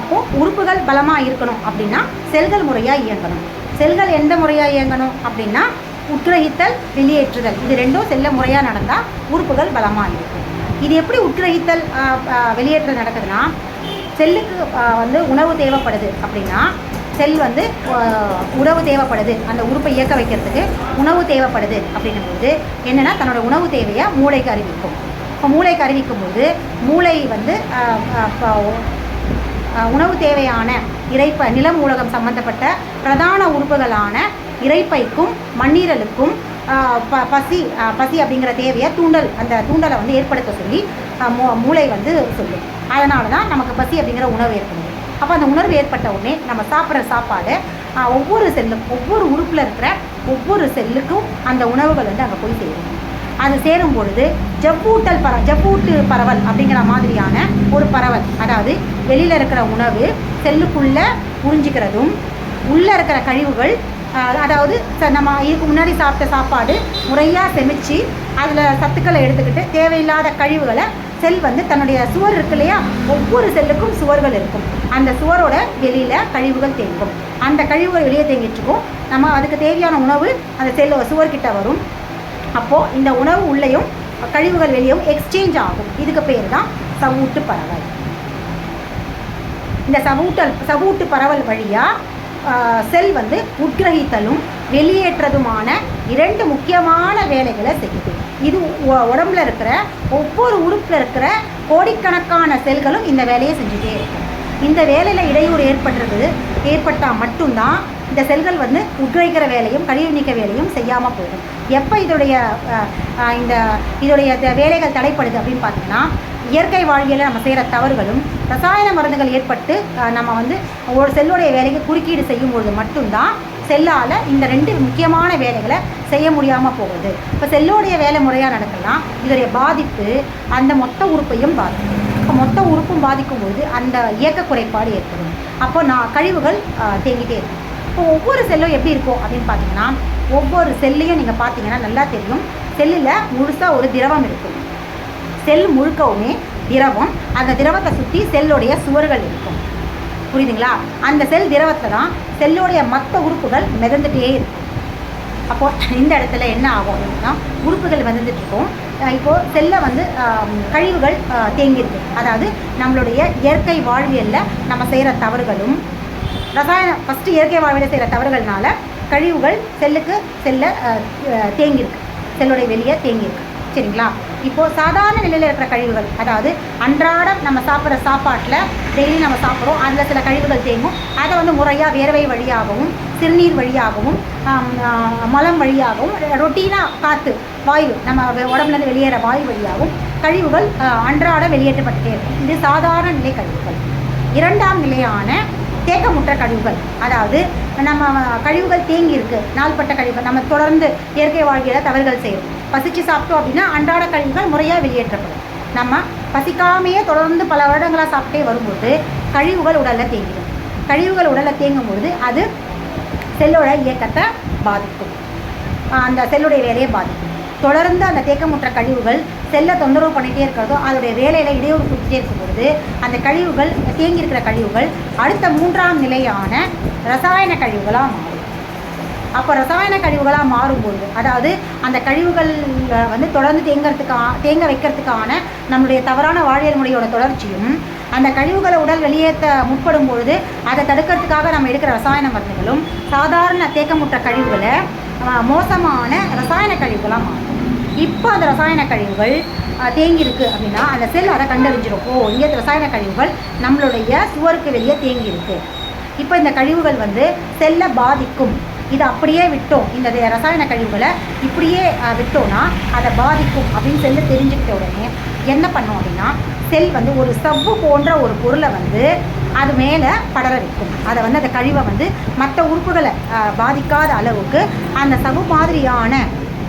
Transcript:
அப்போது உறுப்புகள் பலமாக இருக்கணும் அப்படின்னா செல்கள் முறையாக இயங்கணும். செல்கள் எந்த முறையாக இயங்கணும் அப்படின்னா உட்கிரகித்தல், வெளியேற்றுதல், இது ரெண்டும் செல்ல முறையாக நடந்தால் உறுப்புகள் பலமாக இருக்கும். இது எப்படி உட்கிரகித்தல் வெளியேற்றுதல் நடக்குதுன்னா, செல்லுக்கு வந்து உணவு தேவைப்படுது அப்படின்னா, செல் வந்து உணவு தேவைப்படுது, அந்த உறுப்பை இயக்க வைக்கிறதுக்கு உணவு தேவைப்படுது அப்படின்னும்போது என்னென்னா தன்னோட உணவு தேவையை மூளைக்கு அறிவிக்கும். இப்போ மூளைக்கு அறிவிக்கும்போது மூளை வந்து உணவு தேவையான இரைப்பை, நிலமூலகம் சம்பந்தப்பட்ட பிரதான உறுப்புகளான இரைப்பைக்கும் மண்ணீரலுக்கும் பசி அப்படிங்கிற தேவையை அந்த தூண்டலை வந்து ஏற்படுத்த சொல்லி மூளை வந்து சொல்லும். அதனால தான் நமக்கு பசி அப்படிங்கிற உணவு ஏற்படுது. அப்போ அந்த உணர்வு ஏற்பட்ட உடனே நம்ம சாப்பிட்ற சாப்பாடு ஒவ்வொரு செல்லும், ஒவ்வொரு உறுப்பில் இருக்கிற ஒவ்வொரு செல்லுக்கும் அந்த உணவுகள் வந்து அங்கே போய் சேரும். அது சேரும் பொழுது ஜவ்வூட்டு பரவல் அப்படிங்கிற மாதிரியான ஒரு பரவல், அதாவது வெளியில் இருக்கிற உணவு செல்லுக்குள்ளே புரிஞ்சிக்கிறதும், உள்ளே இருக்கிற கழிவுகள், அதாவது நம்ம இதுக்கு முன்னாடி சாப்பிட்ட சாப்பாடு முறையாக செமிச்சு அதில் சத்துக்களை எடுத்துக்கிட்டு தேவையில்லாத கழிவுகளை செல் வந்து தன்னுடைய சுவர் இருக்கு இல்லையா, ஒவ்வொரு செல்லுக்கும் சுவர்கள் இருக்கும். அந்த சுவரோட வெளியில் கழிவுகள் தேங்கும். அந்த கழிவுகள் வெளியே தேங்கிட்டுருக்கும். நம்ம அதுக்கு தேவையான உணவு அந்த சுவர்கிட்ட வரும். அப்போது இந்த உணவு உள்ளேயும் கழிவுகள் வெளியும் எக்ஸ்சேஞ்ச் ஆகும். இதுக்கு பேர் தான் சவ்வூட்டு பரவல். இந்த சவ்வூட்டு பரவல் வழியாக செல் வந்து உட்கிரகித்தலும் வெளியேற்றதுமான 2 முக்கியமான வேலைகளை செய்யுது. இது உடம்புல இருக்கிற ஒவ்வொரு உறுப்பில் இருக்கிற கோடிக்கணக்கான செல்களும் இந்த வேலையை செஞ்சுட்டே இருக்கும். இந்த வேலையில் இடையூறு ஏற்பட்டால் மட்டும்தான் இந்த செல்கள் வந்து உட்கிரகிக்கிற வேலையும் கழிவு நீக்க வேலையும் செய்யாமல் போயிடும். எப்போ இதோடைய வேலைகள் தடைப்படுது அப்படின்னு பார்த்தீங்கன்னா, இயற்கை வாழ்வியலில் நம்ம செய்கிற தவறுகளும் ரசாயன மருந்துகள் ஏற்பட்டு நம்ம வந்து ஒரு செல்லுடைய வேலைக்கு குறுக்கீடு செய்யும் பொழுது மட்டும்தான் செல்லால் இந்த 2 முக்கியமான வேலைகளை செய்ய முடியாமல் போகுது. இப்போ செல்லுடைய வேலை முறையாக நடக்கலாம், இதோடைய பாதிப்பு அந்த மொத்த உறுப்பையும் பாதிக்கும். இப்போ மொத்த உறுப்பும் பாதிக்கும்போது அந்த இயக்க குறைபாடு ஏற்படும். அப்போ கழிவுகள் தேங்கிட்டே இருக்கும். இப்போ ஒவ்வொரு செல்லும் எப்படி இருக்கும் அப்படின்னு பார்த்தீங்கன்னா, ஒவ்வொரு செல்லையும் நீங்கள் பார்த்தீங்கன்னா நல்லா தெரியும், செல்லில் முழுசாக ஒரு திரவம் இருக்கும். செல் முழுக்கவுமே திரவம். அந்த திரவத்தை சுற்றி செல்லுடைய சுவர்கள் இருக்கும். புரியுதுங்களா? அந்த செல் திரவத்தில் தான் செல்லுடைய மற்ற உறுப்புகள் மிதந்துகிட்டே இருக்கும். அப்போது இந்த இடத்துல என்ன ஆகும் அப்படின்னா, உறுப்புகள் மிதந்துட்டுருக்கும். இப்போது செல்லை வந்து கழிவுகள் தேங்கியிருக்கு. அதாவது நம்மளுடைய இயற்கை வாழ்வியலில் நம்ம செய்கிற தவறுகளும் ஃபஸ்ட்டு இயற்கை வாழ்வியலில் செய்கிற தவறுகள்னால கழிவுகள் செல்ல தேங்கியிருக்கு, செல்லுடைய வெளியே தேங்கியிருக்கு. சரிங்களா? இப்போது சாதாரண நிலையில் இருக்கிற கழிவுகள், அதாவது அன்றாடம் நம்ம சாப்பிட்ற சாப்பாட்டில் டெய்லி நம்ம சாப்பிட்றோம், அதில் சில கழிவுகள் தேங்கும். அதை வந்து முறையாக வேர்வை வழியாகவும் சிறுநீர் வழியாகவும் மலம் வழியாகவும் ரொட்டீனாக காற்று வாயு நம்ம உடம்புலேருந்து வெளியேற வாயு வழியாகவும் கழிவுகள் அன்றாடம் வெளியேற்றப்பட்டுட்டே இருக்கும். இது சாதாரண நிலை கழிவுகள். 2ஆம் நிலையான தேக்கமுற்ற கழிவுகள், அதாவது நம்ம கழிவுகள் தேங்கி இருக்குது, நாள்பட்ட கழிவுகள், நம்ம தொடர்ந்து இயற்கை வாழ்க்கையில் தவறுகள் செய்யும். பசிச்சு சாப்பிட்டோம் அப்படின்னா அன்றாட கழிவுகள் முறையாக வெளியேற்றப்படும். நம்ம பசிக்காமையே தொடர்ந்து பல வருடங்களாக சாப்பிட்டே வரும்போது கழிவுகள் உடலில் தேங்கிடும். கழிவுகள் உடலில் தேங்கும்போது அது செல்லோட இயக்கத்தை பாதிக்கும், அந்த செல்லுடைய வேலையை பாதிக்கும். தொடர்ந்து அந்த தேக்கமுற்ற கழிவுகள் செல்லை தொந்தரவு பண்ணிகிட்டே இருக்கிறதோ அதோடைய வேலையில் இடையூறு கொடுத்துட்டே இருக்கும் பொழுது அந்த கழிவுகள் தேங்கியிருக்கிற கழிவுகள் அடுத்த 3ஆம் நிலையான ரசாயன கழிவுகளாக மாறும். அப்போ ரசாயன கழிவுகளாக மாறும்பொழுது, அதாவது அந்த கழிவுகள் வந்து தொடர்ந்து தேங்க வைக்கிறதுக்கான நம்மளுடைய தவறான வாழ்வியல் முறையோட தொடர்ச்சியும், அந்த கழிவுகளை உடல் வெளியேற்ற முற்படும் பொழுது அதை தடுக்கிறதுக்காக நம்ம எடுக்கிற ரசாயன மருந்துகளும் சாதாரண தேக்கமுற்ற கழிவுகளை மோசமான ரசாயன கழிவுகளாக மாறும். இப்போ அந்த ரசாயன கழிவுகள் தேங்கியிருக்கு அப்படின்னா அந்த செல் அதை கண்டறிஞ்சிடும். இங்கே ரசாயன கழிவுகள் நம்மளுடைய சுவருக்கு வெளியே தேங்கியிருக்கு. இப்போ இந்த கழிவுகள் வந்து செல்லை பாதிக்கும். இதை அப்படியே விட்டோம், இந்த ரசாயன கழிவுகளை இப்படியே விட்டோன்னா அதை பாதிக்கும் அப்படின்னு செல்லு தெரிஞ்சுக்கிட்ட உடனே என்ன பண்ணோம் அப்படின்னா, செல் வந்து ஒரு சவ்வு போன்ற ஒரு பொருளை வந்து அது மேலே படர வைக்கும். அதை வந்து அந்த கழிவை வந்து மற்ற உறுப்புகளை பாதிக்காத அளவுக்கு அந்த சவ்வு மாதிரியான